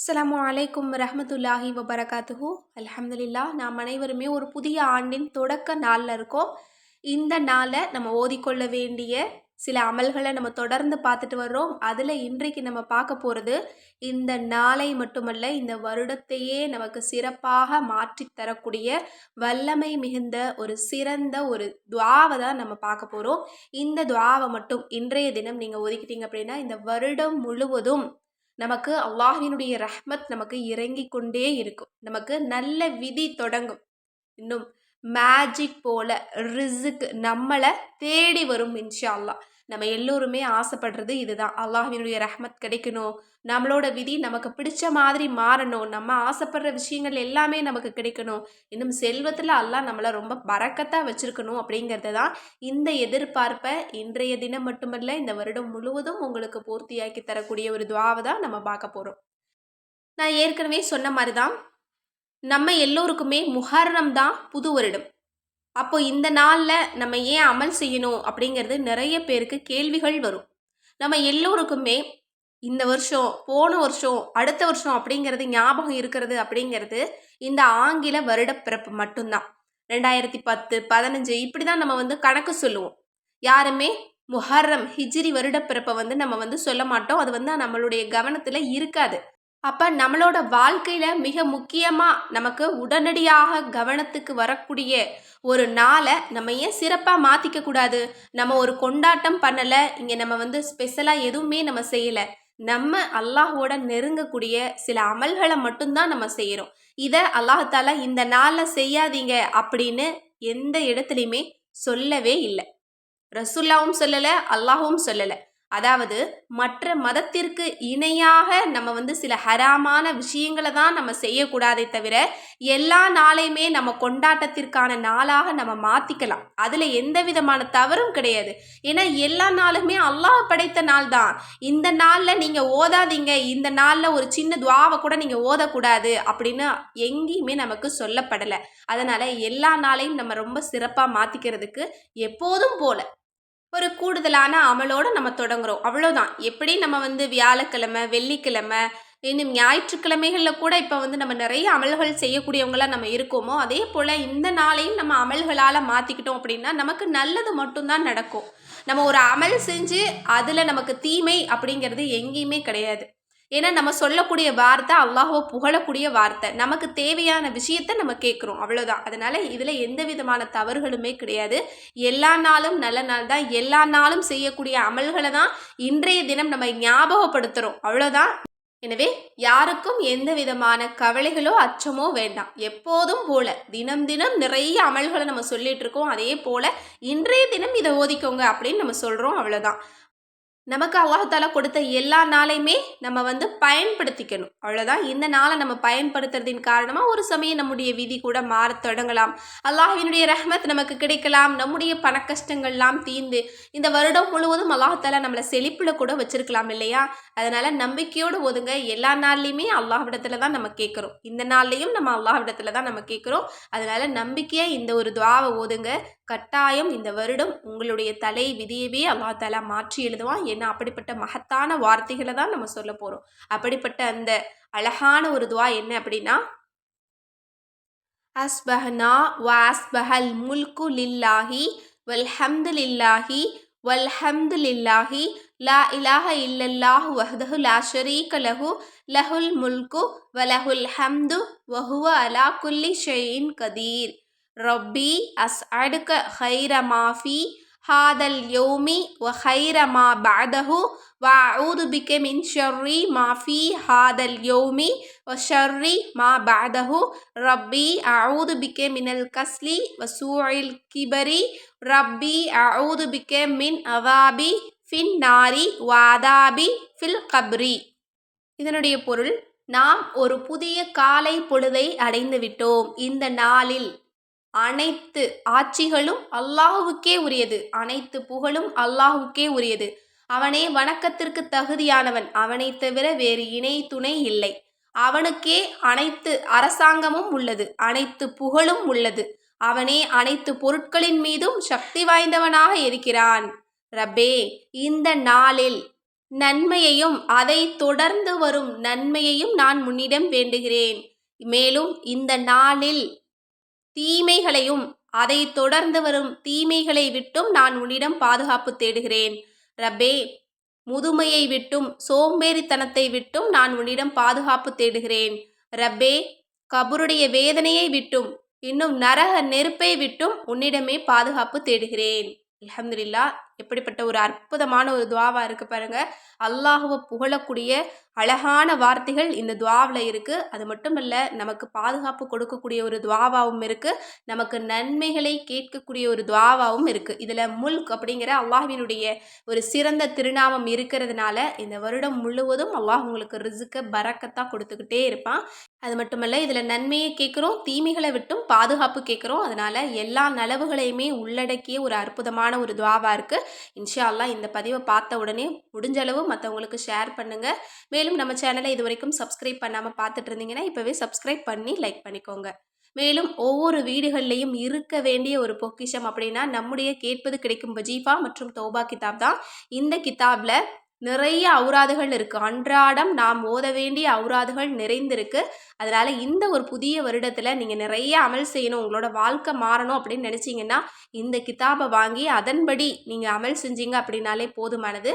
அஸ்ஸலாமு அலைக்கும் ரஹ்மத்துல்லாஹி வபரகாத்துஹு. அல்ஹம்துலில்லாஹ். நாம் அனைவருமே ஒரு புதிய ஆண்டின் தொடக்க நாளில் இருக்கோம். இந்த நாளை நம்ம ஓதிக்கொள்ள வேண்டிய சில அமல்களை நம்ம தொடர்ந்து பார்த்துட்டு வர்றோம். அதில் இன்றைக்கு நம்ம பார்க்க போகிறது இந்த நாளை மட்டுமல்ல, இந்த வருடத்தையே நமக்கு சிறப்பாக மாற்றி தரக்கூடிய வல்லமை மிகுந்த ஒரு சிறந்த ஒரு துஆவை தான் நம்ம பார்க்க போகிறோம். இந்த துஆவை மட்டும் இன்றைய தினம் நீங்கள் ஒதுக்கிட்டீங்க அப்படின்னா இந்த வருடம் முழுவதும் நமக்கு அல்லாஹ்வினுடைய ரஹ்மத் நமக்கு இறங்கி கொண்டே இருக்கும். நமக்கு நல்ல விதி தொடங்கும். இன்னும் மேஜிக் போல ரிஸ்க் நம்மளை தேடி வரும் இன்ஷா அல்லாஹ். நம்ம எல்லோருமே ஆசைப்படுறது இதுதான். அல்லாஹ்வினுடைய ரஹ்மத் கிடைக்கணும், நம்மளோட விதி நமக்கு பிடிச்ச மாதிரி மாறணும், நம்ம ஆசைப்படுற விஷயங்கள் எல்லாமே நமக்கு கிடைக்கணும், இன்னும் செல்வத்தில் அல்லாஹ் நம்மளை ரொம்ப பரக்கத்தாக வச்சுருக்கணும் அப்படிங்கிறது தான் இந்த எதிர்பார்ப்பை இன்றைய தினம் மட்டுமல்ல இந்த வருடம் முழுவதும் உங்களுக்கு பூர்த்தியாக்கி தரக்கூடிய ஒரு துஆவை தான் நம்ம பார்க்க போகிறோம். நான் ஏற்கனவே சொன்ன மாதிரி தான், நம்ம எல்லோருக்குமே முஹர்ரம் தான் புது வருடம். அப்போ இந்த நாளில் நம்ம ஏன் அமல் செய்யணும் அப்படிங்கிறது நிறைய பேருக்கு கேள்விகள் வரும். நம்ம எல்லோருக்குமே இந்த வருஷம், போன வருஷம், அடுத்த வருஷம் அப்படிங்கிறது ஞாபகம் இருக்கிறது அப்படிங்கிறது இந்த ஆங்கில வருடப்பிறப்பு மட்டும்தான். 2010, 15 இப்படி தான் நம்ம கணக்கு சொல்லுவோம். யாருமே முஹர்ரம் ஹிஜ்ரி வருடப்பிறப்பை நம்ம சொல்ல மாட்டோம். அது நம்மளுடைய கவனத்தில் இருக்காது. அப்போ நம்மளோட வாழ்க்கையில் மிக முக்கியமாக நமக்கு உடனடியாக கவனத்துக்கு வரக்கூடிய ஒரு நாளை நம்ம ஏன் சிறப்பாக மாற்றிக்க கூடாது? நம்ம ஒரு கொண்டாட்டம் பண்ணலை, இங்கே நம்ம ஸ்பெஷலாக எதுவுமே நம்ம செய்யலை. நம்ம அல்லாஹோட நெருங்கக்கூடிய சில அமல்களை மட்டும்தான் நம்ம செய்கிறோம். இதை அல்லாஹால இந்த நாளில் செய்யாதீங்க அப்படின்னு எந்த இடத்துலையுமே சொல்லவே இல்லை. ரசுல்லாவும் சொல்லலை, அல்லாஹும் சொல்லலை. அதாவது மற்ற மதத்திற்கு இணையாக நம்ம சில ஹராமான விஷயங்களை தான் நம்ம செய்யக்கூடாதே தவிர எல்லா நாளையுமே நம்ம கொண்டாட்டத்திற்கான நாளாக நம்ம மாற்றிக்கலாம். அதில் எந்த விதமான தவறும் கிடையாது. ஏன்னா எல்லா நாளுமே அல்லாஹ் படைத்த நாள் தான். இந்த நாளில் நீங்கள் ஓதாதீங்க, இந்த நாளில் ஒரு சின்ன துஆவை கூட நீங்கள் ஓதக்கூடாது அப்படின்னு எங்கேயுமே நமக்கு சொல்லப்படலை. அதனால் எல்லா நாளையும் நம்ம ரொம்ப சிறப்பாக மாற்றிக்கிறதுக்கு எப்போதும் போல ஒரு கூடுதலான அமலோடு நம்ம தொடங்குறோம், அவ்வளோதான். எப்படி நம்ம வியாழக்கிழமை, வெள்ளிக்கிழமை, இன்னும் ஞாயிற்றுக்கிழமைகளில் கூட இப்போ நம்ம நிறைய அமல்கள் செய்யக்கூடியவங்களாக நம்ம இருக்கோமோ, அதே போல் இந்த நாளையும் நம்ம அமல்களால் மாற்றிக்கிட்டோம் அப்படின்னா நமக்கு நல்லது மட்டும்தான் நடக்கும். நம்ம ஒரு அமல் செஞ்சு அதில் நமக்கு தீமை அப்படிங்கிறது எங்கேயுமே கிடையாது. ஏன்னா நம்ம சொல்லக்கூடிய வார்த்தை அல்லாஹ்வை புகழக்கூடிய வார்த்தை. நமக்கு தேவையான விஷயத்தை நம்ம கேட்குறோம், அவ்வளோதான். அதனால் இதில் எந்த விதமான தவறுகளுமே கிடையாது. எல்லா நாளும் நல்ல நாள் தான். எல்லா நாளும் செய்யக்கூடிய அமல்களை தான் இன்றைய தினம் நம்ம ஞாபகப்படுத்துகிறோம், அவ்வளோதான். எனவே யாருக்கும் எந்த விதமான கவலைகளோ அச்சமோ வேண்டாம். எப்போதும் போல தினம் தினம் நிறைய அமல்களை நம்ம சொல்லிட்டு இருக்கோம். அதே போல் இன்றைய தினம் இதை ஓதிக்கோங்க அப்படின்னு நம்ம சொல்கிறோம், அவ்வளோதான். நமக்கு அல்லாஹாலா கொடுத்த எல்லா நாளையுமே நம்ம பயன்படுத்திக்கணும், அவ்வளோதான். இந்த நாளை நம்ம பயன்படுத்துறதின் காரணமாக ஒரு சமயம் நம்முடைய விதி கூட மாறத் தொடங்கலாம். அல்லாஹ்வினுடைய ரஹ்மத் நமக்கு கிடைக்கலாம். நம்முடைய பண கஷ்டங்கள்லாம் தீர்ந்து இந்த வருடம் முழுவதும் அல்லாஹாலா நம்மளை செழிப்பில் கூட வச்சிருக்கலாம் இல்லையா? அதனால் நம்பிக்கையோடு ஓதுங்க. எல்லா நாள்லையுமே அல்லாஹ்விடத்தில் தான் நம்ம கேட்குறோம். இந்த நாள்லையும் நம்ம அல்லாஹ்விடத்தில் தான் நம்ம கேட்குறோம். அதனால் நம்பிக்கையாக இந்த ஒரு துஆவை ஓதுங்க. கட்டாயம் இந்த வருடம் உங்களுடைய தலை விதியவே அல்லாஹ் தஆலா மாற்றி எழுதுவான். ஏன்னா அப்படிப்பட்ட மகத்தான வார்த்தைகளை தான் நம்ம சொல்ல போகிறோம். அப்படிப்பட்ட அந்த அழகான ஒரு துஆ என்ன அப்படின்னா, அஸ்பஹ்னா வ அஸ்பஹல் முல்கு லில்லாஹி வல்ஹம்து லில்லாஹி வல்ஹம்து லில்லாஹி லா இலாஹ இல்லல்லாஹு வஹ்தஹு லா ஷரீக லஹு லஹுல் முல்கு வலஹுல் ஹம்து வஹுவ அலா குல்லி ஷைஇன் கதீர். ரப்பி அஸ்அடுக ஹைர மாஃபி ஹாதல் யௌமி வ ஹைர மா பஅதஹு வ அஊது பிக மின் ஷர்ரி மாஃபி ஹாதல் யௌமி வ ஷர்ரி மா பஅதஹு. ரப்பி அஊது பிக மினல் கஸ்லி வ சூஇல் கிபரி. ரப்பி அஊது பிக மின் அவாபி ஃபின் நாரி வ அதாபி ஃபில் கப்ரி. இதனுடைய பொருள், நாம் ஒரு புதிய காலை பொழுதை அடைந்து விட்டோம். இந்த நாளில் அனைத்து ஆட்சிகளும் அல்லாஹுக்கே உரியது, அனைத்து புகழும் அல்லாஹுக்கே உரியது. அவனே வணக்கத்திற்கு தகுதியானவன், அவனை தவிர வேறு இணை துணை இல்லை. அவனுக்கே அனைத்து அரசாங்கமும் உள்ளது, அனைத்து புகழும் உள்ளது. அவனே அனைத்து பொருட்களின் மீதும் சக்தி வாய்ந்தவனாக இருக்கிறான். ரப்பே, இந்த நாளில் நன்மையையும் அதை தொடர்ந்து வரும் நன்மையையும் நான் உன்னிடம் வேண்டுகிறேன். மேலும் இந்த நாளில் தீமைகளையும் அதை தொடர்ந்து வரும் தீமைகளை விட்டும் நான் உன்னிடம் பாதுகாப்பு தேடுகிறேன். ரப்பே, முதுமையை விட்டும் சோம்பேறித்தனத்தை விட்டும் நான் உன்னிடம் பாதுகாப்பு தேடுகிறேன். ரப்பே, கபருடைய வேதனையை விட்டும் இன்னும் நரக நெருப்பை விட்டும் உன்னிடமே பாதுகாப்பு தேடுகிறேன். அல்ஹம்துலில்லாஹ். எப்படிப்பட்ட ஒரு அற்புதமான ஒரு துவாவா இருக்கு பாருங்க. அல்லாஹுவை புகழக்கூடிய அழகான வார்த்தைகள் இந்த துவாவில் இருக்கு. அது மட்டும் இல்ல, நமக்கு பாதுகாப்பு கொடுக்கக்கூடிய ஒரு துவாவாவும் இருக்கு. நமக்கு நன்மைகளை கேட்கக்கூடிய ஒரு துவாவாவும் இருக்கு. இதுல முல்க் அப்படிங்கிற அல்லாஹ்வினுடைய ஒரு சிறந்த திருநாமம் இருக்கிறதுனால இந்த வருடம் முழுவதும் அல்லாஹ் உங்களுக்கு ரிஸ்க பரக்கத்தா கொடுத்துக்கிட்டே இருப்பான். அது மட்டுமல்ல, இதில் நன்மையை கேட்குறோம், தீமைகளை விட்டும் பாதுகாப்பு கேட்குறோம். அதனால் எல்லா நலவுகளையுமே உள்ளடக்கிய ஒரு அற்புதமான ஒரு துவாவாக இருக்குது. இன்ஷா அல்லாஹ் இந்த பதிவை பார்த்த உடனே முடிஞ்ச அளவு மற்றவங்களுக்கு ஷேர் பண்ணுங்கள். மேலும் நம்ம சேனலை இது வரைக்கும் சப்ஸ்கிரைப் பண்ணாமல் பார்த்துட்டு இருந்தீங்கன்னா இப்போவே சப்ஸ்கிரைப் பண்ணி லைக் பண்ணிக்கோங்க. மேலும் ஒவ்வொரு வீடுகள்லையும் இருக்க வேண்டிய ஒரு பொக்கிஷம் அப்படின்னா நம்முடைய கேட்பது கிடைக்கும் வஜீஃபா மற்றும் தௌபா கிதாப் தான். இந்த கிதாபில் நிறைய அவுராதுகள் இருக்குது. அன்றாடம் நாம் ஓத வேண்டிய அவுராதுகள் நிறைந்திருக்கு. அதனால் இந்த ஒரு புதிய வருடத்தில் நீங்கள் நிறைய அமல் செய்யணும், உங்களோட வாழ்க்கை மாறணும் அப்படின்னு நினச்சிங்கன்னா இந்த கிதாபை வாங்கி அதன்படி நீங்கள் அமல் செஞ்சீங்க அப்படின்னாலே போதுமானது.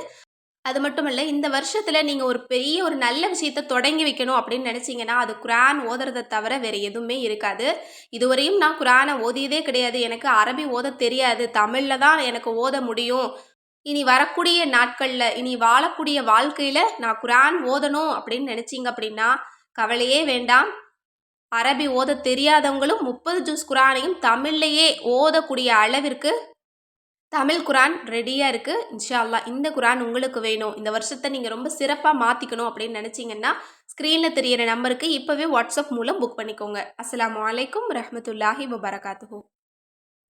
அது மட்டும் இல்லை, இந்த வருஷத்தில் நீங்கள் ஒரு பெரிய ஒரு நல்ல விஷயத்தை தொடங்கி வைக்கணும் அப்படின்னு நினச்சிங்கன்னா அது குரான் ஓதுறதை தவிர வேறு எதுவுமே இருக்காது. இதுவரையும் நான் குரானை ஓதியதே கிடையாது, எனக்கு அரபி ஓத தெரியாது, தமிழில் தான் எனக்கு ஓத முடியும், இனி வரக்கூடிய நாட்களில் இனி வாழக்கூடிய வாழ்க்கையில் நான் குரான் ஓதணும் அப்படின்னு நினச்சிங்க அப்படின்னா கவலையே வேண்டாம். அரபி ஓத தெரியாதவங்களும் 30 ஜூஸ் குரானையும் தமிழ்லையே ஓதக்கூடிய அளவிற்கு தமிழ் குரான் ரெடியாக இருக்குது. இன்ஷா அல்லாஹ் இந்த குரான் உங்களுக்கு வேணும், இந்த வருஷத்தை நீங்கள் ரொம்ப சிறப்பாக மாற்றிக்கணும் அப்படின்னு நினச்சிங்கன்னா ஸ்க்ரீனில் தெரியிற நம்பருக்கு இப்போவே வாட்ஸ்அப் மூலம் புக் பண்ணிக்கோங்க. அஸ்ஸலாமு அலைக்கும் வரஹ்மத்துல்லாஹி வபரகாத்துஹு.